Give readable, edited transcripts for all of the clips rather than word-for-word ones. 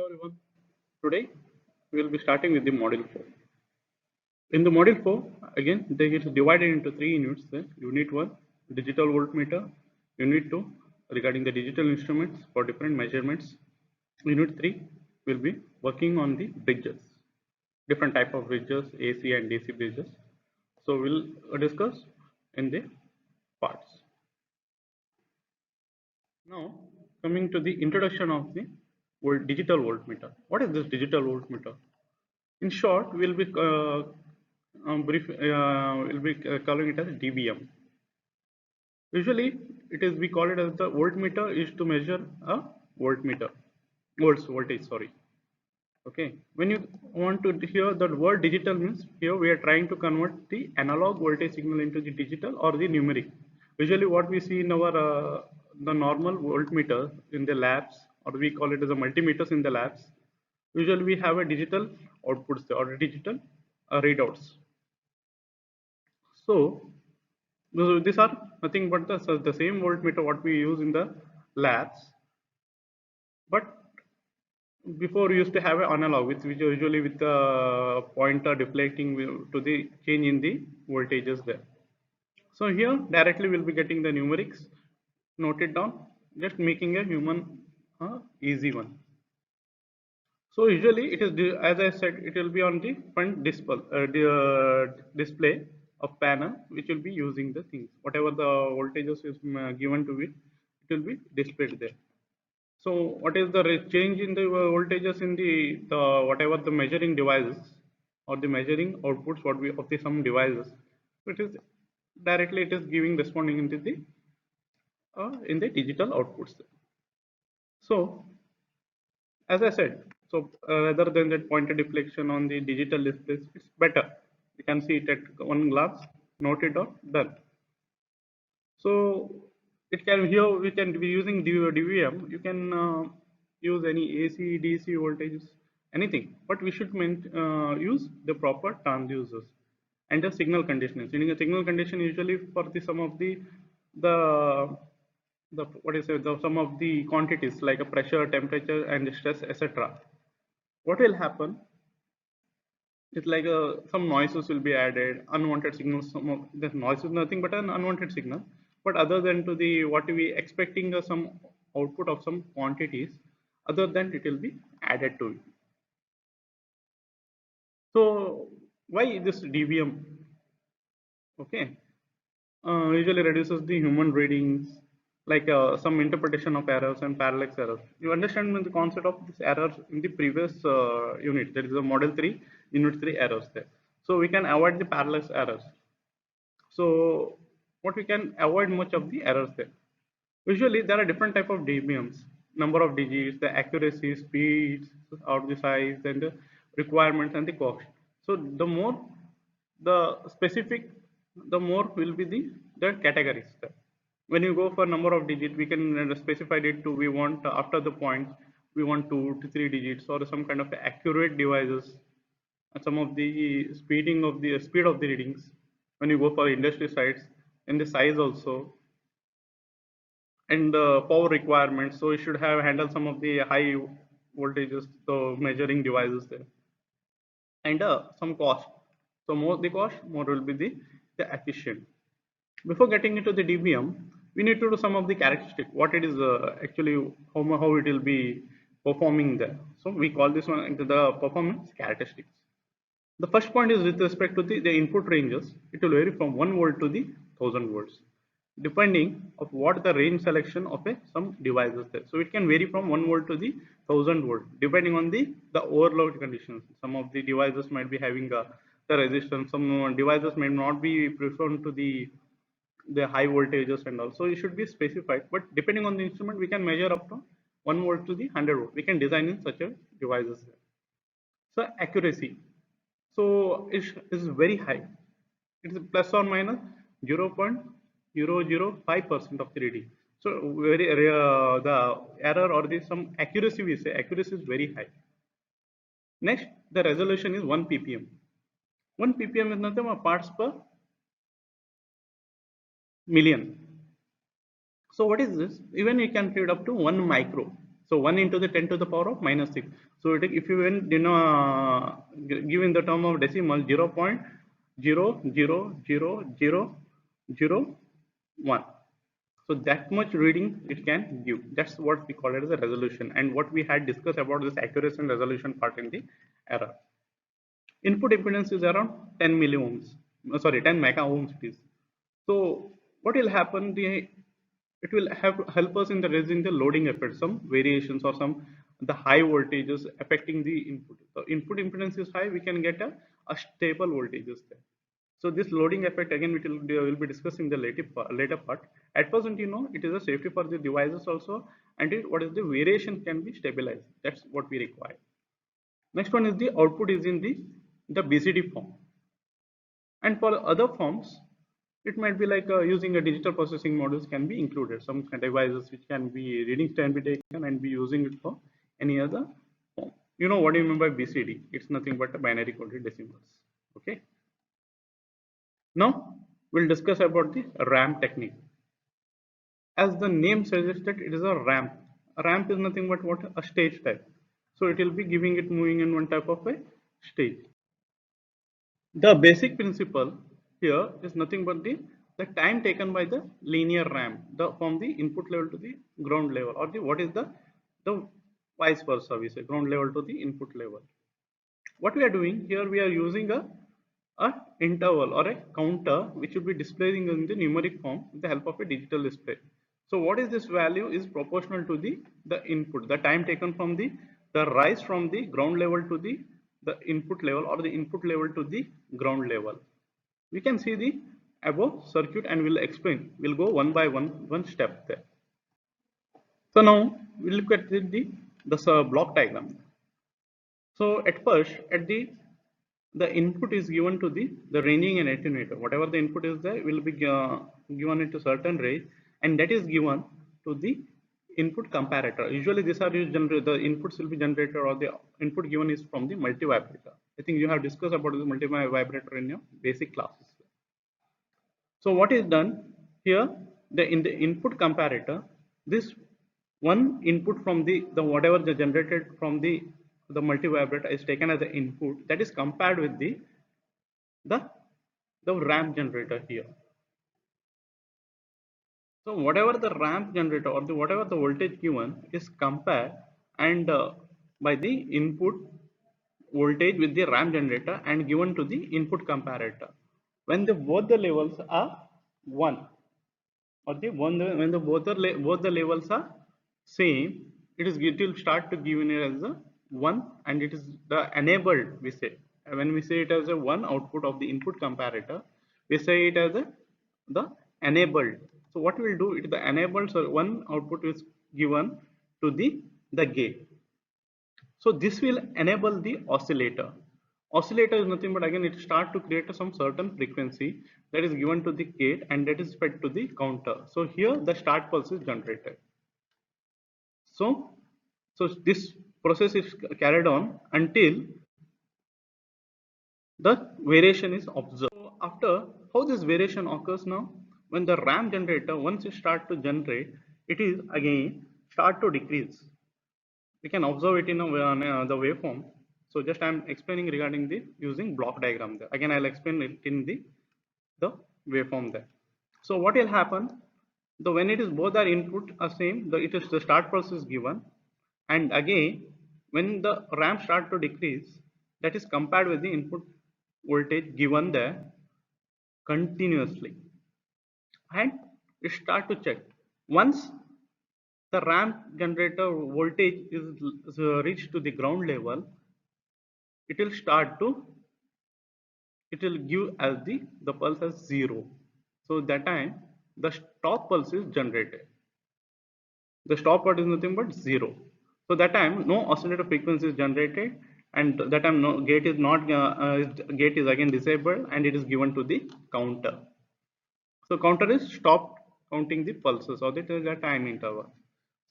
everyone. Today we will be starting with the module 4. In the module 4, again, they get divided into 3 units. Unit 1, digital voltmeter. Unit 2, regarding the digital instruments for different measurements. Unit 3 will be working on the bridges, different type of bridges, AC and DC bridges. So we'll discuss in the parts. Now, coming to the introduction of the digital voltmeter. What is this digital voltmeter? In short, we'll be calling it as dBm. Usually, we call it as the voltmeter is to measure a voltage. Sorry. Okay. When you want to hear the word digital means here we are trying to convert the analog voltage signal into the digital or the numeric. Usually, what we see in our the normal voltmeter in the labs, or we call it as a multimeters in the labs. Usually, we have a digital outputs or digital readouts. So these are nothing but the same voltmeter what we use in the labs, but before we used to have an analog, which usually with the pointer deflecting to the change in the voltages there. So here directly we'll be getting the numerics, note it down, just making a human easy one. So usually it is, as I said, it will be on the front display of panel, which will be using the things. Whatever the voltages is given to it, it will be displayed there. So what is the change in the voltages in the whatever the measuring devices or the measuring outputs what we of the some devices? It is directly it is giving responding into the in the digital outputs. So as I said, so rather than that pointer deflection on the digital displays, it's better. You can see it at one glance, note it down, done. So it can here we can be using DVM. You can use any AC, DC voltages, anything, but we should use the proper transducers and the signal conditioning. In a signal condition, usually for the some of the what is it, some of the quantities like a pressure, temperature, and stress, etc. What will happen? It's like some noises will be added, unwanted signals. The noise is nothing but an unwanted signal. But other than to the what we expecting some output of some quantities, other than it will be added to it. So why this DVM? Okay, usually reduces the human readings, like some interpretation of errors and parallax errors. You understand the concept of this errors in the previous unit. There is a model 3, unit 3 errors there. So we can avoid the parallax errors. So what we can avoid much of the errors there. Usually there are different type of DBMs, number of digits, the accuracy, speeds, or the size, and the requirements and the cost. So the more the specific, the more will be the categories there. When you go for number of digits, we can specify it to we want after the points we want 2 to 3 digits or some kind of accurate devices. And some of the speed of the readings when you go for industry sites, and the size also, and the power requirements. So you should have handled some of the high voltages, the measuring devices there, and some cost. So more the cost, more will be the efficient. Before getting into the DBM, we need to do some of the characteristic. What it is actually, how it will be performing there. So we call this one into the performance characteristics. The first point is with respect to the input ranges. It will vary from 1 volt to the 1000 volts, depending of what the range selection of some devices there. So it can vary from 1 volt to the 1000 volt, depending on the overload conditions. Some of the devices might be having the resistance. Some devices may not be preferred to the high voltages and all. So it should be specified. But depending on the instrument, we can measure up to 1 volt to the 100 volt. We can design in such a devices. So accuracy. So it is very high. It is plus or minus 0.005% of the reading. So very the error or the some accuracy, we say accuracy is very high. Next, the resolution is 1 ppm. 1 ppm is nothing but parts per million. So what is this? Even you can read up to 1 micro. So 1 into the 10 to the power of minus 6. So if you give in the term of decimal 0.000001. So that much reading it can give. That's what we call it as a resolution, and what we had discussed about this accuracy and resolution part in the error. Input impedance is around 10 milliohms, sorry, 10 mega ohms it is. So what will happen, it will help us in the raising the loading effect, some variations or some the high voltages affecting the input. So input impedance is high, we can get a stable voltages there. So this loading effect again will be discussed in the later part. At present, it is a safety for the devices also, and what is the variation can be stabilized. That's what we require. Next one is the output is in the BCD form, and for other forms it might be like using a digital processing models can be included, some devices which can be readings can be taken and be using it for any other form. You know what do you mean by BCD? It's nothing but a binary coded decimals. Okay, now we'll discuss about the RAM technique. As the name suggested, it is a ramp. A ramp is nothing but what? A stage type. So it will be giving it moving in one type of a stage. The basic principle here is nothing but the time taken by the linear ramp, from the input level to the ground level, or what is the vice versa, we say ground level to the input level. What we are doing here, we are using a interval or a counter which will be displaying in the numeric form with the help of a digital display. So what is this value is proportional to the input, the time taken from the rise from the ground level to the input level, or the input level to the ground level. We can see the above circuit and we'll explain. We'll go one by one step there. So now we'll look at the block diagram. So at first, at the input is given to the ranging and attenuator. Whatever the input is there will be given into certain range, and that is given to the input comparator. Usually these are used the inputs will be generated, or the input given is from the multivibrator. I think you have discussed about the multivibrator in your basic classes. So what is done here, in the input comparator, this one input from the whatever the generated from the multivibrator is taken as the input, that is compared with the ramp generator here. So whatever the ramp generator, or whatever the voltage given is compared and by the input voltage with the ramp generator and given to the input comparator. When both the levels are 1, or when both the levels are same, it will start to give in as a 1, and it is the enabled, we say. When we say it as a 1 output of the input comparator, we say it as the enabled. So what we will do, it the enabled, so 1 output is given to the gate. So this will enable the oscillator. Oscillator is nothing but again it start to create some certain frequency that is given to the gate, and that is fed to the counter. So here the start pulse is generated. So this process is carried on until the variation is observed. So after, how this variation occurs now? When the ramp generator, once it start to generate, it is again start to decrease. We can observe it in the waveform. So just I am explaining regarding the using block diagram there. Again I'll explain it in the waveform there. So what will happen? When it is both are input are same, the start pulse is given, and again when the ramp start to decrease, that is compared with the input voltage given there continuously, and it start to check. Once the ramp generator voltage is reached to the ground level, it will give as the pulse as 0. So that time the stop pulse is generated. The stop pulse is nothing but 0. So that time no oscillator frequency is generated, and that time no gate is not gate is again disabled, and it is given to the counter. So counter is stopped counting the pulses, or that is the time interval.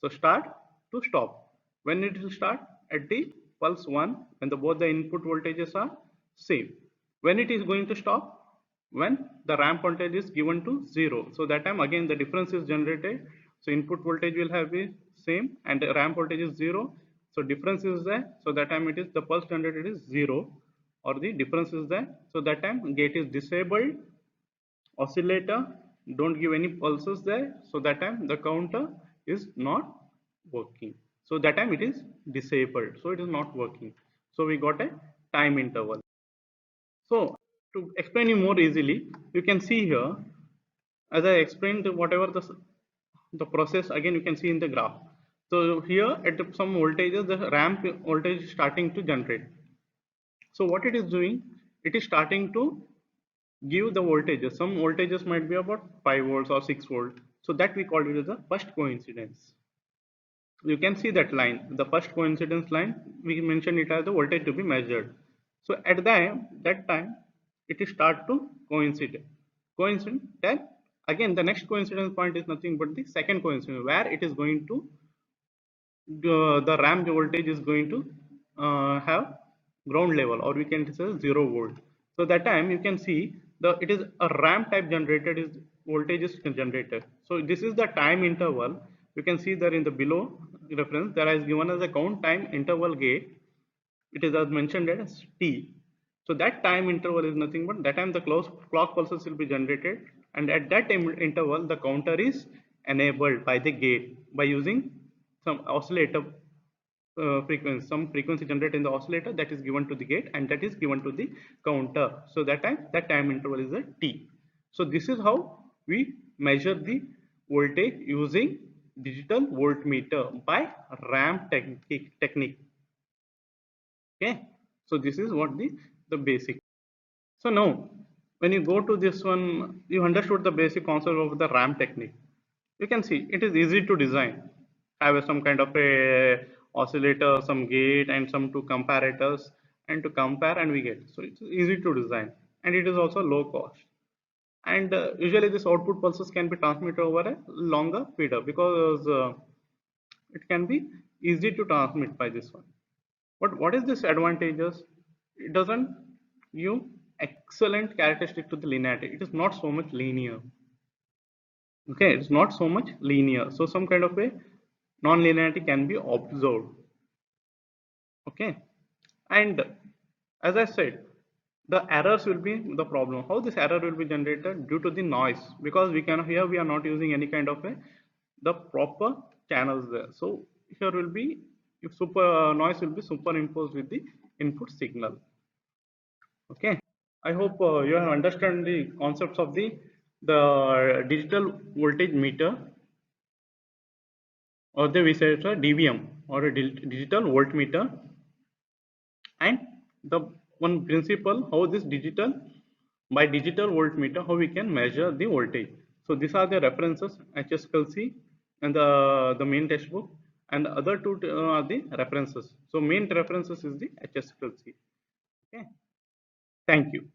So start to stop. When it will start? At the pulse 1, when both the input voltages are same. When it is going to stop? When the ramp voltage is given to 0. So that time again the difference is generated. So input voltage will have be same and the ramp voltage is 0. So difference is there. So that time it is the pulse generated is 0 or the difference is there. So that time gate is disabled, oscillator don't give any pulses there. So that time the counter is not working. So that time it is disabled. So it is not working. So we got a time interval. So to explain you more easily, you can see here, as I explained, whatever the process again you can see in the graph. So here at some voltages, the ramp voltage is starting to generate. So what it is doing, it is starting to give the voltages. Some voltages might be about 5 volts or 6 volts. So that we call it as the first coincidence. You can see that line, the first coincidence line, we mentioned it as the voltage to be measured. So at that time it is start to coincide, then again the next coincidence point is nothing but the second coincidence, where it is going to the ramp voltage is going to have ground level, or we can say 0 volt. So that time you can see the it is a ramp type generated is voltage is generated. So this is the time interval. You can see there in the below reference there is given as a count time interval gate. It is as mentioned as t. So that time interval is nothing but that time the clock pulses will be generated, and at that time interval the counter is enabled by the gate by using some oscillator frequency, some frequency generated in the oscillator that is given to the gate and that is given to the counter. So that time interval is a t. So this is how we measure the voltage using digital voltmeter by ramp technique. Okay, so this is what the basic. So now when you go to this one, you understood the basic concept of the ramp technique. You can see it is easy to design, have some kind of a oscillator, some gate and some two comparators, and to compare and we get. So it's easy to design and it is also low cost. And usually this output pulses can be transmitted over a longer feeder because it can be easy to transmit by this one. But what is this advantages? It doesn't give excellent characteristic to the linearity. It is not so much linear. Okay, it's not so much linear. So some kind of a non-linearity can be observed. Okay, and as I said, the errors will be the problem. How this error will be generated? Due to the noise, because we can here we are not using any kind of a the proper channels there. So here will be if super noise will be superimposed with the input signal. Okay, I hope you have understand the concepts of the digital voltage meter, or the we say it's a DVM or a digital voltmeter, and the one principle how this digital by digital voltmeter how we can measure the voltage. So these are the references HSLC and the main textbook, and the other two are the references. So main references is the HSLC. Okay, thank you.